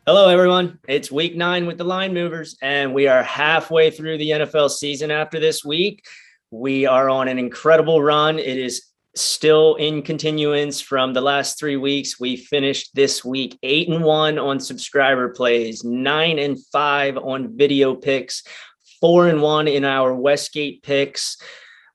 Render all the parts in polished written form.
Hello, everyone. It's week 9 with the line movers, and we are halfway through the NFL season after this week. We are on an incredible run. It is still in continuance from the last 3 weeks. We finished this week 8-1 on subscriber plays, 9-5 on video picks, 4-1 in our Westgate picks,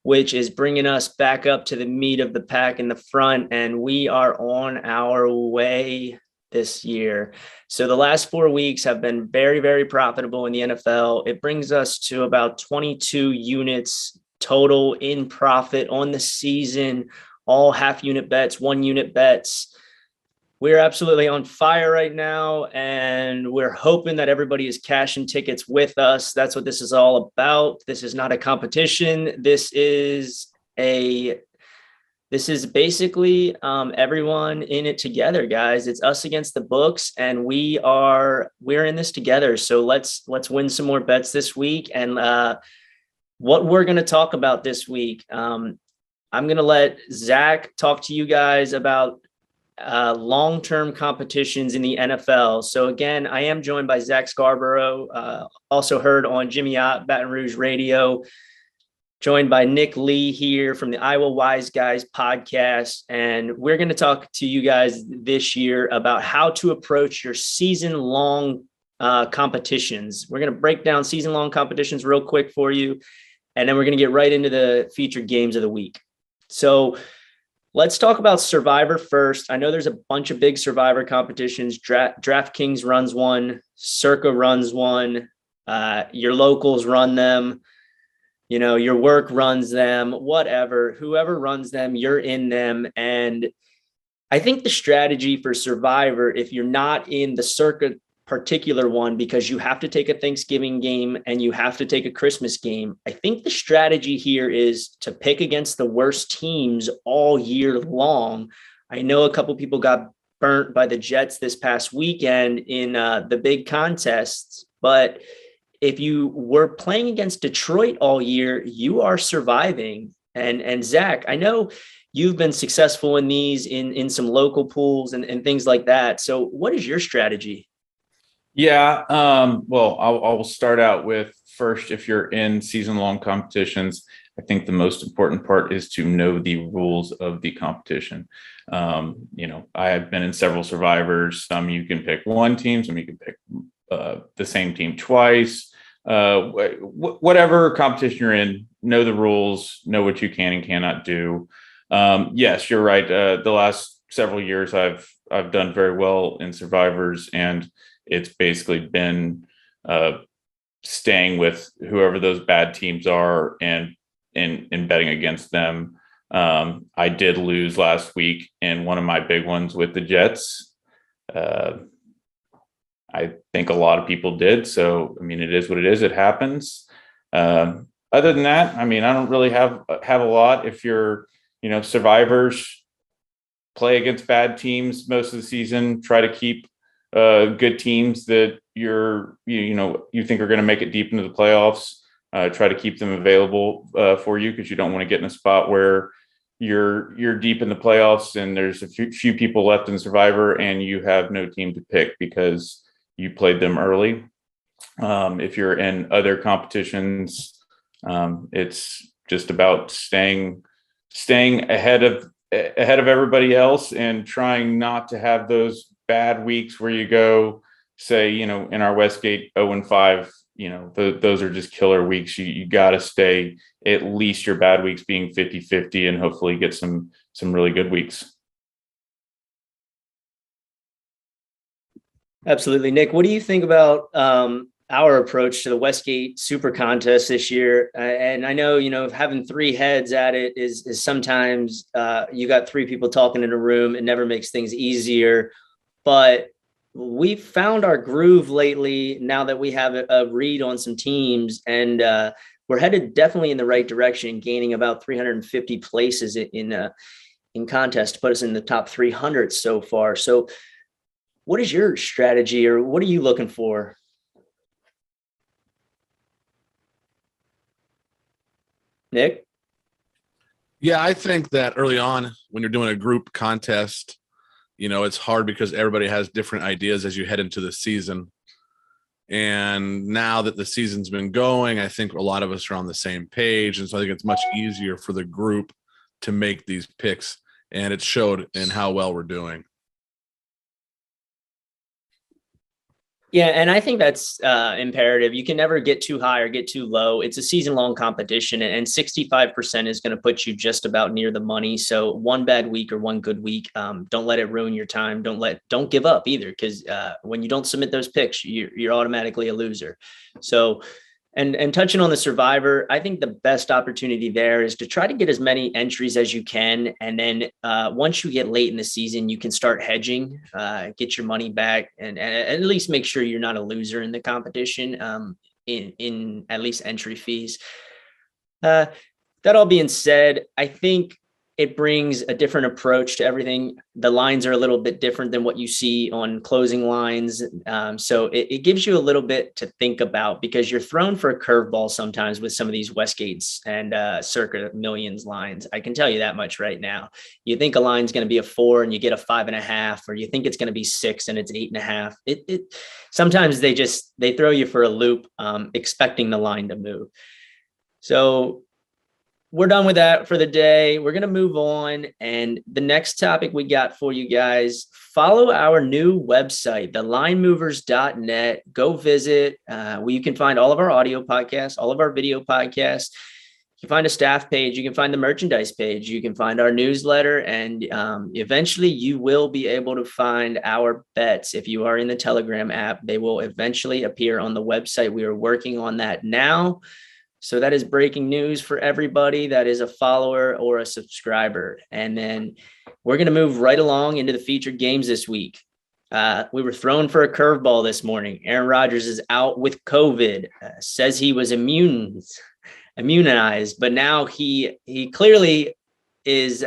which is bringing us back up to the meat of the pack in the front. And we are on our way this year. So the last 4 weeks have been very, very profitable in the NFL. It brings us to about 22 units total in profit on the season, all half unit bets, 1 unit bets. We're absolutely on fire right now, and we're hoping that everybody is cashing tickets with us. That's what this is all about. This is not a competition. This is basically everyone in it together, guys. It's us against the books, and we're in this together. So let's win some more bets this week. And what we're going to talk about this week, I'm going to let Zach talk to you guys about long-term competitions in the NFL. So again, I am joined by Zach Scarborough, also heard on Jimmy Ott, Baton Rouge Radio. Joined by Nick Lee here from the Iowa Wise Guys podcast. And we're going to talk to you guys this year about how to approach your season-long competitions. We're going to break down season-long competitions real quick for you, and then we're going to get right into the featured games of the week. So let's talk about Survivor first. I know there's a bunch of big Survivor competitions. DraftKings runs one, Circa runs one, your locals run them. You know, your work runs them, whatever, whoever runs them, you're in them. And I think the strategy for Survivor, if you're not in the Circa particular one, because you have to take a Thanksgiving game and you have to take a Christmas game, I think the strategy here is to pick against the worst teams all year long. I know a couple people got burnt by the Jets this past weekend in the big contests, but if you were playing against Detroit all year, you are surviving. And Zach, I know you've been successful in these in some local pools and things like that. So what is your strategy? Yeah. Well, I'll start out with first, if you're in season-long competitions, I think the most important part is to know the rules of the competition. I have been in several Survivors. Some you can pick one team, some you can pick the same team twice. Whatever competition you're in, know the rules, know what you can and cannot do. Yes, you're right. The last several years, I've done very well in Survivors, and it's basically been staying with whoever those bad teams are and betting against them. I did lose last week in one of my big ones with the Jets. I think a lot of people did. So, I mean, it is what it is. It happens. Other than that, I mean, I don't really have a lot. If you're, Survivors, play against bad teams most of the season, try to keep good teams that you think are going to make it deep into the playoffs. Try to keep them available for you, because you don't want to get in a spot where you're deep in the playoffs and there's a few people left in Survivor and you have no team to pick because you played them early. If you're in other competitions, it's just about staying ahead of everybody else and trying not to have those bad weeks where you go, say, in our Westgate 0-5, those are just killer weeks. You got to stay at least your bad weeks being 50-50 and hopefully get some really good weeks. Absolutely. Nick, what do you think about our approach to the Westgate SuperContest this year? And I know, having three heads at it is sometimes you got three people talking in a room. It never makes things easier. But we've found our groove lately now that we have a read on some teams, and we're headed definitely in the right direction, gaining about 350 places in contest to put us in the top 300 so far. So what is your strategy, or what are you looking for? Nick? Yeah, I think that early on when you're doing a group contest, it's hard because everybody has different ideas as you head into the season. And now that the season's been going, I think a lot of us are on the same page. And so I think it's much easier for the group to make these picks. And it showed in how well we're doing. Yeah, and I think that's imperative. You can never get too high or get too low. It's a season-long competition, and 65% is going to put you just about near the money. So one bad week or one good week, don't let it ruin your time. Don't give up either, because when you don't submit those picks, you're automatically a loser. So. And touching on the Survivor, I think the best opportunity there is to try to get as many entries as you can. And then once you get late in the season, you can start hedging, get your money back, and at least make sure you're not a loser in the competition in at least entry fees. That all being said, I think it brings a different approach to everything. The lines are a little bit different than what you see on closing lines. So it gives you a little bit to think about, because you're thrown for a curveball sometimes with some of these Westgates and circa millions lines. I can tell you that much right now. You think a line's going to be a 4 and you get a 5.5, or you think it's going to be 6 and it's 8.5. It sometimes they throw you for a loop, expecting the line to move. So we're done with that for the day. We're going to move on. And the next topic we got for you guys, follow our new website, thelinemovers.net. Go visit where you can find all of our audio podcasts, all of our video podcasts. You can find a staff page. You can find the merchandise page. You can find our newsletter. And eventually you will be able to find our bets. If you are in the Telegram app, they will eventually appear on the website. We are working on that now. So that is breaking news for everybody that is a follower or a subscriber. And then we're going to move right along into the featured games this week. We were thrown for a curveball this morning. Aaron Rodgers is out with COVID, says he was immunized, but now he clearly is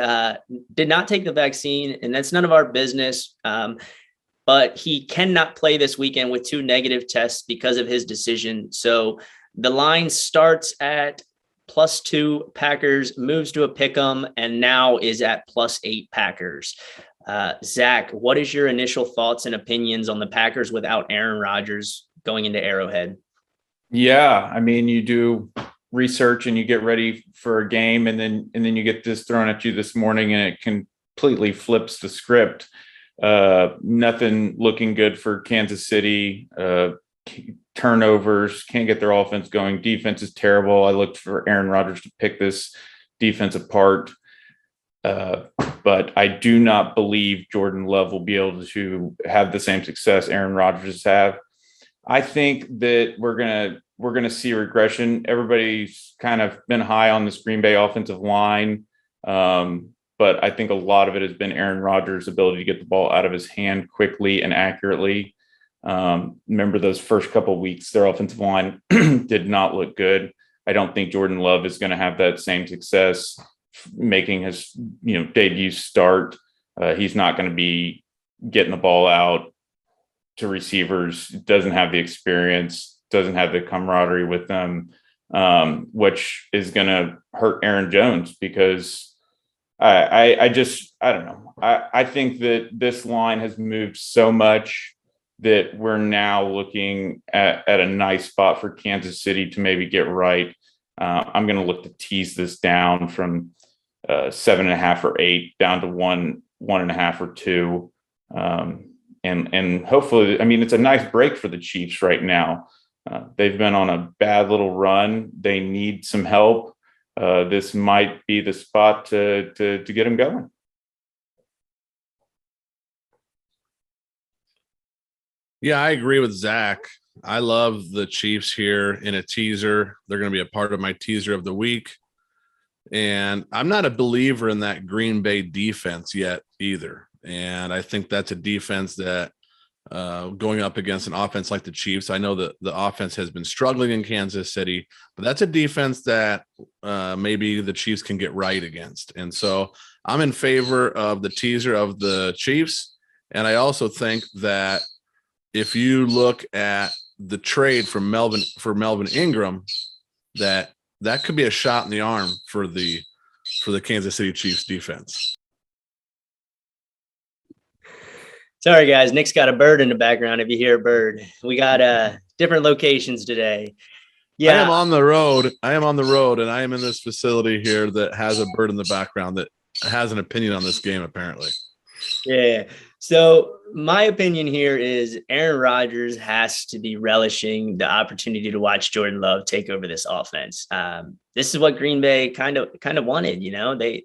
did not take the vaccine, and that's none of our business. But he cannot play this weekend with 2 negative tests because of his decision. So the line starts at +2 Packers, moves to a pick'em, and now is at +8 Packers. Zach, what is your initial thoughts and opinions on the Packers without Aaron Rodgers going into Arrowhead? Yeah, I mean, you do research and you get ready for a game, and then you get this thrown at you this morning, and it completely flips the script. Nothing looking good for Kansas City. Turnovers, can't get their offense going. Defense is terrible. I looked for Aaron Rodgers to pick this defense apart. But I do not believe Jordan Love will be able to have the same success Aaron Rodgers have. I think that we're gonna see regression. Everybody's kind of been high on this Green Bay offensive line. But I think a lot of it has been Aaron Rodgers' ability to get the ball out of his hand quickly and accurately. Remember those first couple of weeks, their offensive line did not look good. I don't think Jordan Love is going to have that same success making his debut start. He's not going to be getting the ball out to receivers, doesn't have the experience, doesn't have the camaraderie with them, which is going to hurt Aaron Jones, because I don't know. I think that this line has moved so much that we're now looking at a nice spot for Kansas City to maybe get right. I'm going to look to tease this down from 7.5 or 8 down to 1.5 or 2. And hopefully, I mean, it's a nice break for the Chiefs right now. They've been on a bad little run. They need some help. This might be the spot to get them going. Yeah, I agree with Zach. I love the Chiefs here in a teaser. They're going to be a part of my teaser of the week. And I'm not a believer in that Green Bay defense yet either. And I think that's a defense that going up against an offense like the Chiefs, I know that the offense has been struggling in Kansas City, but that's a defense that maybe the Chiefs can get right against. And so I'm in favor of the teaser of the Chiefs. And I also think that if you look at the trade for Melvin Ingram, that could be a shot in the arm for the Kansas City Chiefs defense. Sorry, guys. Nick's got a bird in the background. If you hear a bird, we got different locations today. I Yeah. am on the road. I am on the road, and I am in this facility here that has a bird in the background that has an opinion on this game, apparently. Yeah. So my opinion here is Aaron Rodgers has to be relishing the opportunity to watch Jordan Love take over this offense. This is what Green Bay kind of wanted.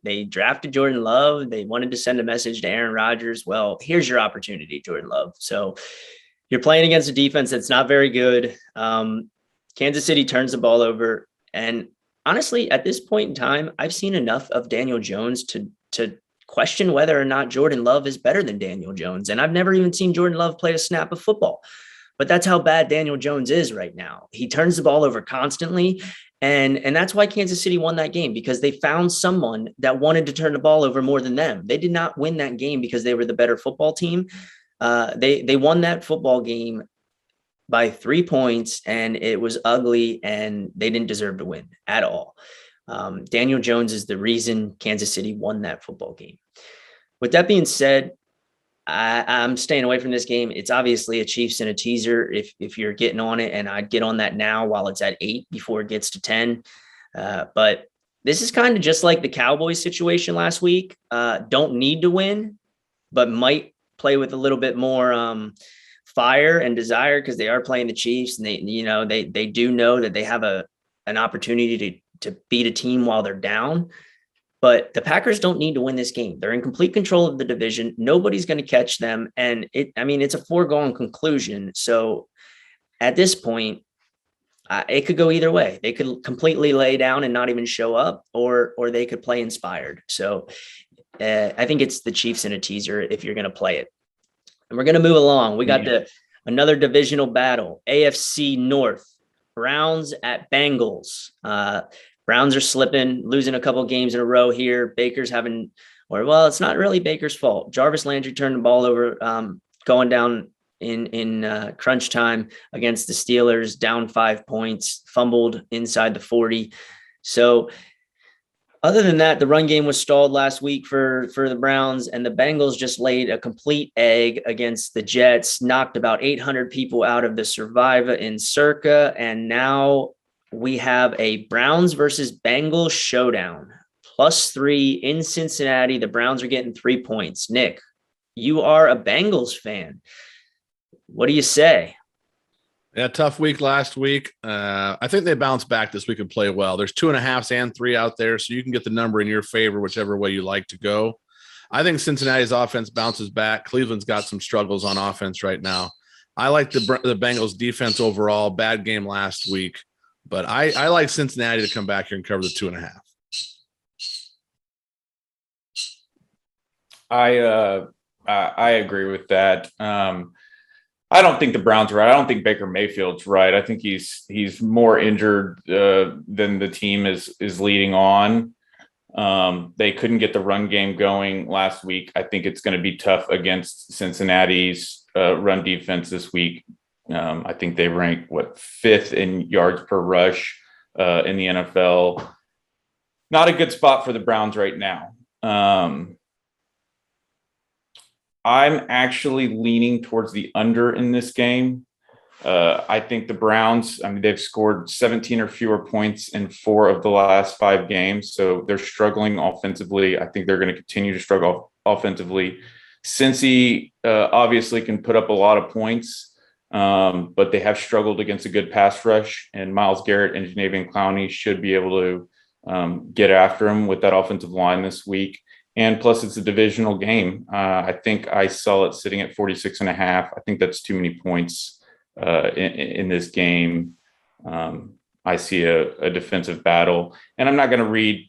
They drafted Jordan Love. They wanted to send a message to Aaron Rodgers. Well, here's your opportunity, Jordan Love. So you're playing against a defense that's not very good. Kansas City turns the ball over, and honestly, at this point in time, I've seen enough of Daniel Jones to question whether or not Jordan Love is better than Daniel Jones. And I've never even seen Jordan Love play a snap of football. But that's how bad Daniel Jones is right now. He turns the ball over constantly. And that's why Kansas City won that game, because they found someone that wanted to turn the ball over more than them. They did not win that game because they were the better football team. They won that football game by 3 points, and it was ugly, and they didn't deserve to win at all. Daniel Jones is the reason Kansas City won that football game. With that being said, I'm staying away from this game. It's obviously a Chiefs and a teaser if you're getting on it, and I'd get on that now while it's at 8 before it gets to 10. But this is kind of just like the Cowboys situation last week. Don't need to win, but might play with a little bit more fire and desire because they are playing the Chiefs, and they do know that they have an opportunity to beat a team while they're down. But the Packers don't need to win this game. They're in complete control of the division. Nobody's going to catch them. And it's a foregone conclusion. So at this point, it could go either way. They could completely lay down and not even show up, or they could play inspired. So I think it's the Chiefs in a teaser if you're going to play it. And we're going to move along. We got another divisional battle, AFC North. Browns at Bengals. Browns are slipping, losing a couple of games in a row here. Baker's it's not really Baker's fault. Jarvis Landry turned the ball over, going down in crunch time against the Steelers, down 5 points, fumbled inside the 40. So other than that, the run game was stalled last week for the Browns, and the Bengals just laid a complete egg against the Jets, knocked about 800 people out of the Survivor in Circa, and now we have a Browns versus Bengals showdown, +3 in Cincinnati. The Browns are getting 3 points. Nick, you are a Bengals fan. What do you say? Yeah, tough week last week. I think they bounced back this week and play well. There's 2.5s and 3 out there, so you can get the number in your favor, whichever way you like to go. I think Cincinnati's offense bounces back. Cleveland's got some struggles on offense right now. I like the Bengals defense overall. Bad game last week, but I like Cincinnati to come back here and cover the 2.5. I agree with that. I don't think the Browns are right. I don't think Baker Mayfield's right. I think he's more injured than the team is leading on. They couldn't get the run game going last week. I think it's going to be tough against Cincinnati's run defense this week. I think they rank 5th in yards per rush in the NFL. Not a good spot for the Browns right now. I'm actually leaning towards the under in this game. I think the Browns, they've scored 17 or fewer points in 4 of the last 5 games. So they're struggling offensively. I think they're going to continue to struggle offensively. Cincy obviously can put up a lot of points, but they have struggled against a good pass rush. And Myles Garrett and Jadeveon Clowney should be able to get after him with that offensive line this week. And plus, it's a divisional game. I think I saw it sitting at 46.5. I think that's too many points in this game. I see a defensive battle, and I'm not going to read,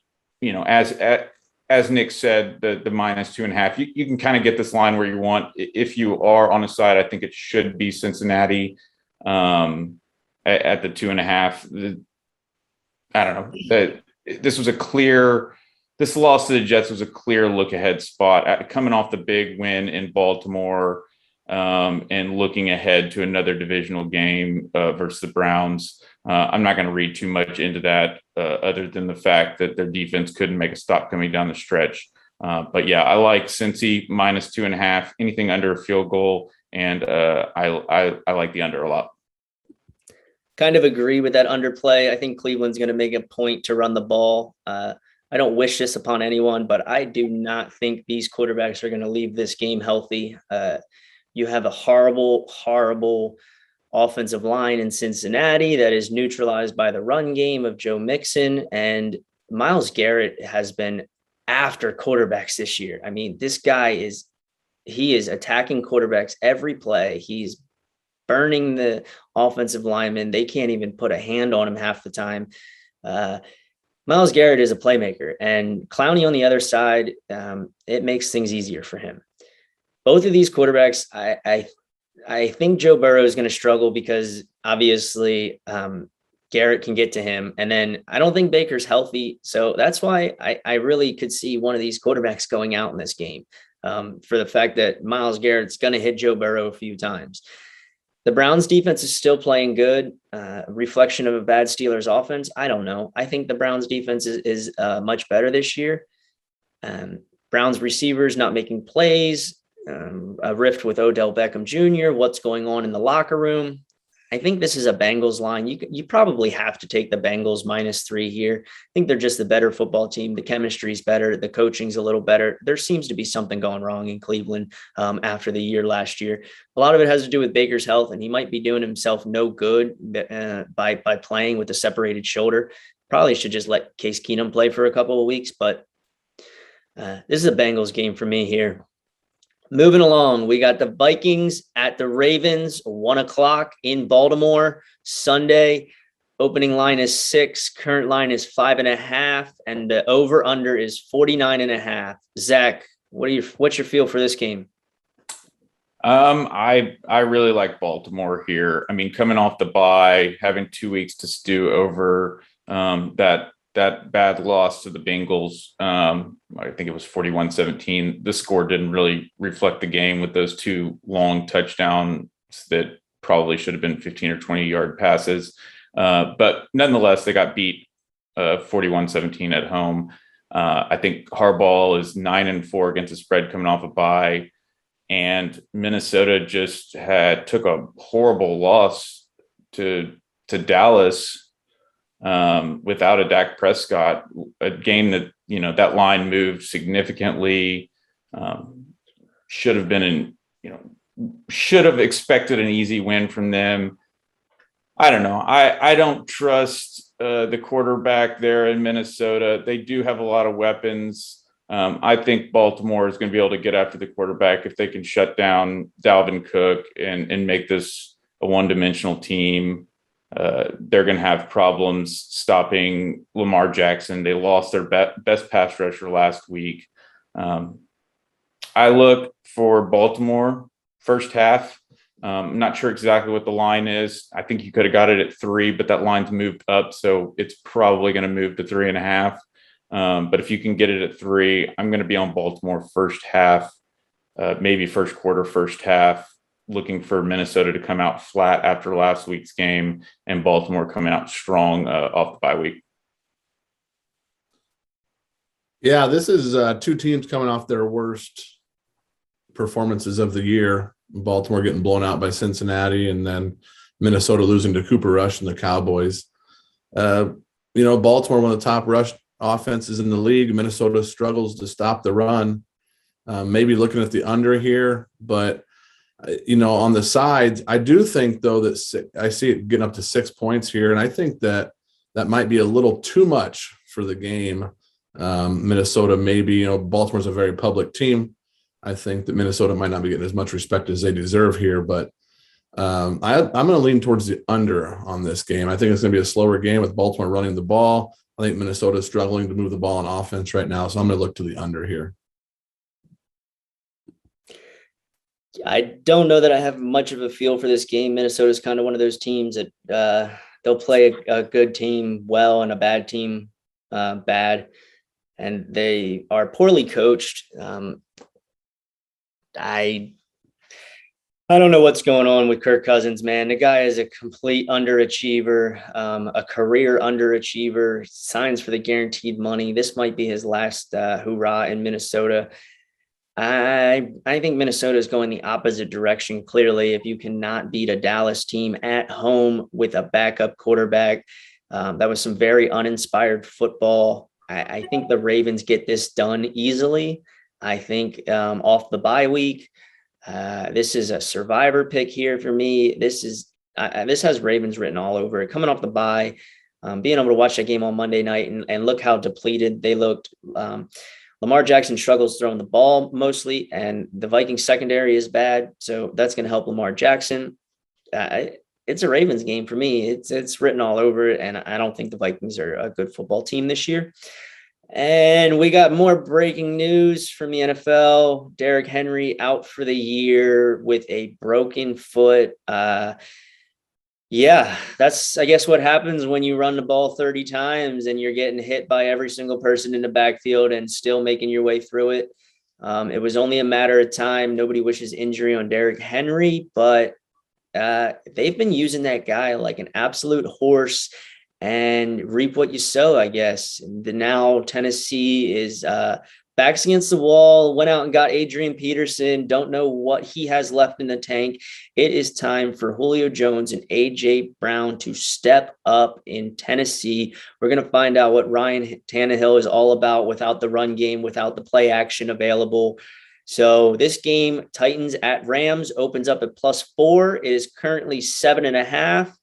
as Nick said, the -2.5. You can kind of get this line where you want. If you are on a side, I think it should be Cincinnati at the 2.5. I don't know. This loss to the Jets was a clear look-ahead spot. Coming off the big win in Baltimore and looking ahead to another divisional game versus the Browns, I'm not going to read too much into that other than the fact that their defense couldn't make a stop coming down the stretch. But yeah, I like Cincy minus 2.5, anything under a field goal. And I like the under a lot. Kind of agree with that underplay. I think Cleveland's going to make a point to run the ball. I don't wish this upon anyone, but I do not think these quarterbacks are going to leave this game healthy. You have a horrible, horrible offensive line in Cincinnati that is neutralized by the run game of Joe Mixon, and Myles Garrett has been after quarterbacks this year. I mean, this guy is attacking quarterbacks every play. He's burning the offensive linemen. They can't even put a hand on him half the time. Myles Garrett is a playmaker, and Clowney on the other side, it makes things easier for him. Both of these quarterbacks, I think Joe Burrow is going to struggle because obviously Garrett can get to him. And then I don't think Baker's healthy. So that's why I really could see one of these quarterbacks going out in this game for the fact that Myles Garrett's going to hit Joe Burrow a few times. The Browns defense is still playing good. Reflection of a bad Steelers offense. I don't know. I think the Browns defense is much better this year. Browns receivers not making plays. A rift with Odell Beckham Jr. What's going on in the locker room? I think this is a Bengals line. You probably have to take the Bengals -3 here. I think they're just the better football team. The chemistry's better. The coaching's a little better. There seems to be something going wrong in Cleveland after the year last year. A lot of it has to do with Baker's health, and he might be doing himself no good by playing with a separated shoulder. Probably should just let Case Keenum play for a couple of weeks, but this is a Bengals game for me here. Moving along, we got the Vikings at the Ravens, 1 o'clock in Baltimore, Sunday. Opening line is 6, current line is 5.5, and the over-under is 49.5. Zach, what's your feel for this game? I really like Baltimore here. I mean, coming off the bye, having 2 weeks to stew over that bad loss to the Bengals. I think it was 41-17. The score didn't really reflect the game with those 2 long touchdowns that probably should have been 15 or 20-yard passes. But nonetheless, they got beat 41-17 at home. I think Harbaugh is 9-4 against the spread coming off a bye. And Minnesota just took a horrible loss to Dallas without a Dak Prescott, a game that, that line moved significantly, should have expected an easy win from them. I don't know. I don't trust the quarterback there in Minnesota. They do have a lot of weapons. I think Baltimore is going to be able to get after the quarterback if they can shut down Dalvin Cook and make this a one-dimensional team. They're going to have problems stopping Lamar Jackson. They lost their best pass rusher last week. I look for Baltimore first half. I'm not sure exactly what the line is. I think you could have got it at 3, but that line's moved up, so it's probably going to move to 3.5. But if you can get it at 3, I'm going to be on Baltimore first half, maybe first quarter, first half. Looking for Minnesota to come out flat after last week's game and Baltimore coming out strong off the bye week. Yeah, this is 2 teams coming off their worst performances of the year. Baltimore getting blown out by Cincinnati, and then Minnesota losing to Cooper Rush and the Cowboys. Baltimore, one of the top rush offenses in the league. Minnesota struggles to stop the run. Maybe looking at the under here, but on the sides, I do think, though, that I see it getting up to 6 points here, and I think that might be a little too much for the game. Minnesota, maybe, Baltimore's a very public team. I think that Minnesota might not be getting as much respect as they deserve here, but I'm going to lean towards the under on this game. I think it's going to be a slower game with Baltimore running the ball. I think Minnesota is struggling to move the ball on offense right now, so I'm going to look to the under here. I don't know that I have much of a feel for this game. Minnesota is kind of one of those teams that they'll play a good team well and a bad team bad, and they are poorly coached. I don't know what's going on with Kirk Cousins, man. The guy is a complete underachiever, a career underachiever, signs for the guaranteed money. This might be his last hurrah in Minnesota. I think Minnesota is going the opposite direction. Clearly, if you cannot beat a Dallas team at home with a backup quarterback, that was some very uninspired football. I think the Ravens get this done easily. I think off the bye week. This is a survivor pick here for me. This has Ravens written all over it. Coming off the bye, being able to watch that game on Monday night and look how depleted they looked. Lamar Jackson struggles throwing the ball mostly, and the Vikings secondary is bad. So that's going to help Lamar Jackson. It's a Ravens game for me. It's written all over it, and I don't think the Vikings are a good football team this year. And we got more breaking news from the NFL. Derrick Henry out for the year with a broken foot. Yeah, that's, I guess, what happens when you run the ball 30 times and you're getting hit by every single person in the backfield and still making your way through it. It was only a matter of time. Nobody wishes injury on Derrick Henry, but they've been using that guy like an absolute horse and reap what you sow, I guess. Now Tennessee is backs against the wall, went out and got Adrian Peterson. Don't know what he has left in the tank. It is time for Julio Jones and A.J. Brown to step up in Tennessee. We're going to find out what Ryan Tannehill is all about without the run game, without the play action available. So this game, Titans at Rams, opens up at +4. It is currently 7.5.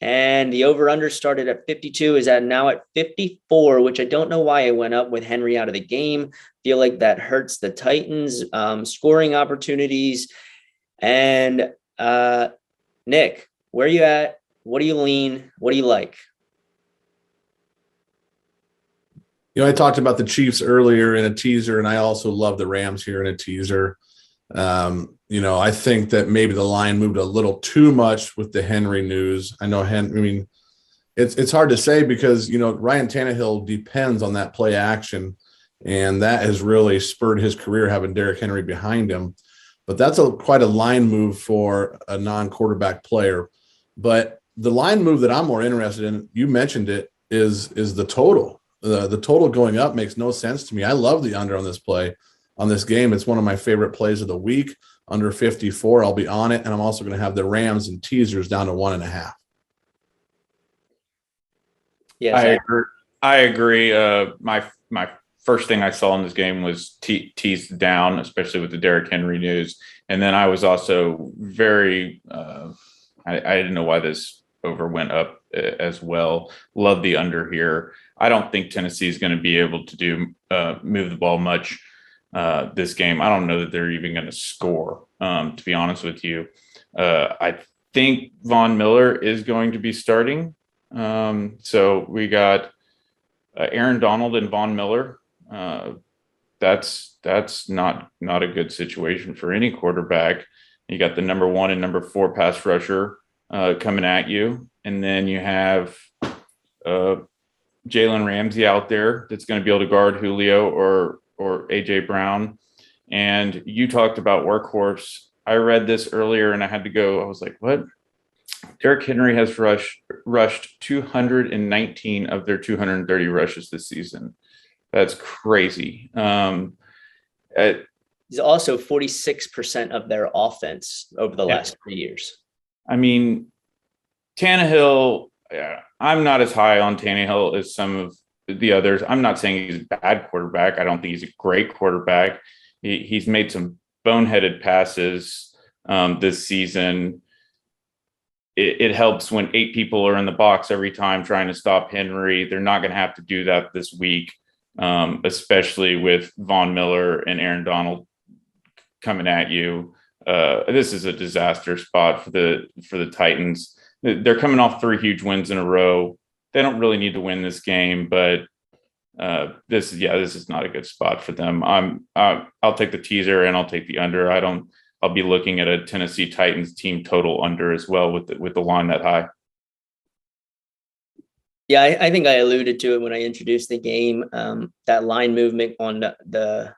And the over-under started at 52, is now at 54, which I don't know why it went up with Henry out of the game. Feel like that hurts the Titans' scoring opportunities. And Nick, where are you at? What do you lean? What do you like? I talked about the Chiefs earlier in a teaser, and I also love the Rams here in a teaser. I think that maybe the line moved a little too much with the Henry news. I know it's hard to say because, Ryan Tannehill depends on that play action, and that has really spurred his career having Derrick Henry behind him. But that's quite a line move for a non-quarterback player. But the line move that I'm more interested in, you mentioned it, is the total. The total going up makes no sense to me. I love the under on this game. It's one of my favorite plays of the week. Under 54, I'll be on it. And I'm also going to have the Rams and teasers down to 1.5. Yeah, I agree. My first thing I saw in this game was teased down, especially with the Derrick Henry news. And then I was also very, I didn't know why this over went up as well. Love the under here. I don't think Tennessee is going to be able to move the ball much this game. I don't know that they're even going to score, to be honest with you. I think Von Miller is going to be starting. So we got Aaron Donald and Von Miller. That's not a good situation for any quarterback. You got the number 1 and number 4 pass rusher coming at you. And then you have Jalen Ramsey out there that's going to be able to guard Julio or A.J. Brown. And you talked about workhorse. I read this earlier and I had to go. I was like, what? Derrick Henry has rushed 219 of their 230 rushes this season. That's crazy. He's also 46% of their offense over the last 3 years. I mean, Tannehill, I'm not as high on Tannehill as some of the others. I'm not saying he's a bad quarterback. I don't think he's a great quarterback. He's made some boneheaded passes this season. It helps when 8 people are in the box every time trying to stop Henry. They're not going to have to do that this week, especially with Von Miller and Aaron Donald coming at you. This is a disaster spot for the Titans. They're coming off 3 huge wins in a row. They don't really need to win this game, but this is not a good spot for them. I'll take the teaser and I'll take the under. I'll be looking at a Tennessee Titans team total under as well with the line that high. Yeah, I think I alluded to it when I introduced the game. That line movement on the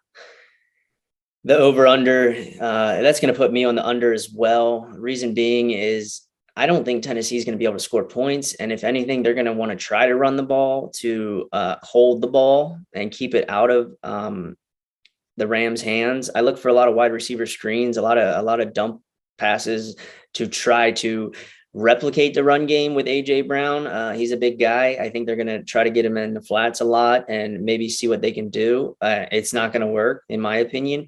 The over-under, that's going to put me on the under as well. Reason being is I don't think Tennessee is going to be able to score points. And if anything, they're going to want to try to run the ball to hold the ball and keep it out of the Rams' hands. I look for a lot of wide receiver screens, a lot of dump passes to try to replicate the run game with AJ Brown. He's a big guy. I think they're going to try to get him in the flats a lot and maybe see what they can do. It's not going to work, in my opinion.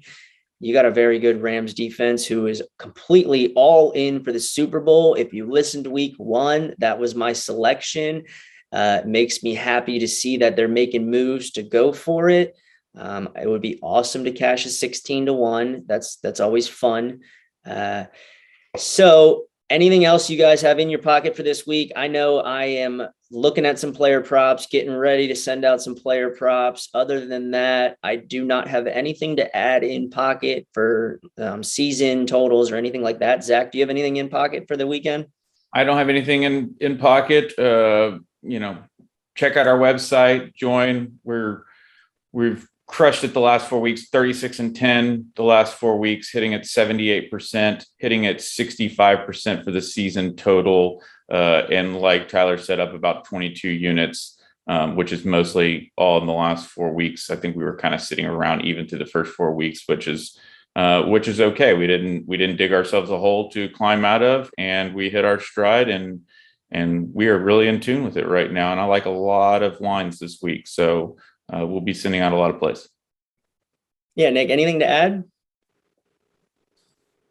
You got a very good Rams defense who is completely all in for the Super Bowl. If you listened to week 1, that was my selection. It makes me happy to see that they're making moves to go for it. It would be awesome to cash a 16-1. That's always fun. So anything else you guys have in your pocket for this week? I know I am looking at some player props, getting ready to send out some player props. Other than that, I do not have anything to add in pocket for season totals or anything like that. Zach, do you have anything in pocket for the weekend? I don't have anything in pocket. Check out our website, join. We've crushed it the last 4 weeks, 36-10 the last 4 weeks, hitting at 78%, hitting at 65% for the season total. And like Tyler said, up about 22 units, which is mostly all in the last 4 weeks. I think we were kind of sitting around even through the first 4 weeks, which is okay. We didn't dig ourselves a hole to climb out of, and we hit our stride, and we are really in tune with it right now. And I like a lot of lines this week. So we'll be sending out a lot of plays. Yeah, Nick, anything to add?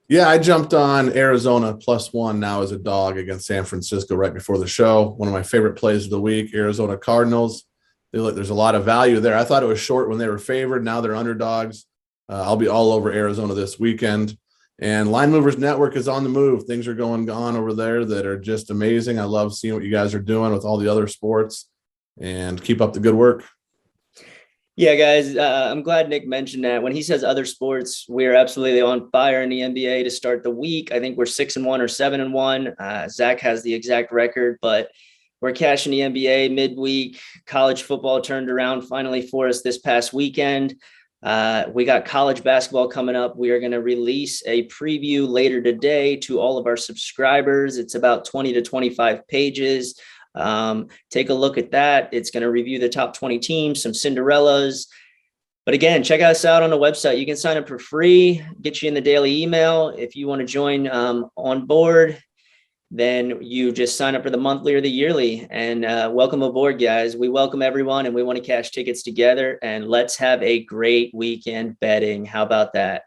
Yeah, I jumped on Arizona +1 now as a dog against San Francisco right before the show. One of my favorite plays of the week, Arizona Cardinals. There's a lot of value there. I thought it was short when they were favored. Now they're underdogs. I'll be all over Arizona this weekend. And Line Movers Network is on the move. Things are going on over there that are just amazing. I love seeing what you guys are doing with all the other sports, and keep up the good work. Yeah, guys, I'm glad Nick mentioned that. When he says other sports, we're absolutely on fire in the NBA to start the week. I think we're 6-1 or 7-1. Zach has the exact record, but we're cashing the NBA midweek. College football turned around finally for us this past weekend. We got college basketball coming up. We are going to release a preview later today to all of our subscribers. It's about 20 to 25 pages. Take a look at that. It's going to review the top 20 teams, some Cinderellas. But again, check us out on the website. You can sign up for free, get you in the daily email. If you want to join on board, then you just sign up for the monthly or the yearly. And welcome aboard, guys. We welcome everyone, and we want to cash tickets together. And let's have a great weekend betting. How about that?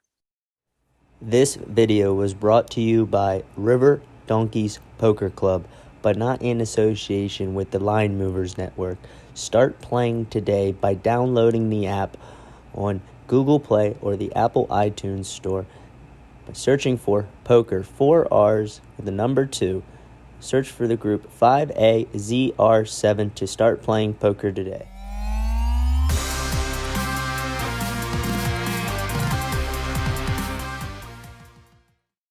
This video was brought to you by River Donkeys Poker Club, but not in association with the Line Movers Network. Start playing today by downloading the app on Google Play or the Apple iTunes Store by searching for Poker, 4 R's with the number 2. Search for the group 5AZR7 to start playing poker today.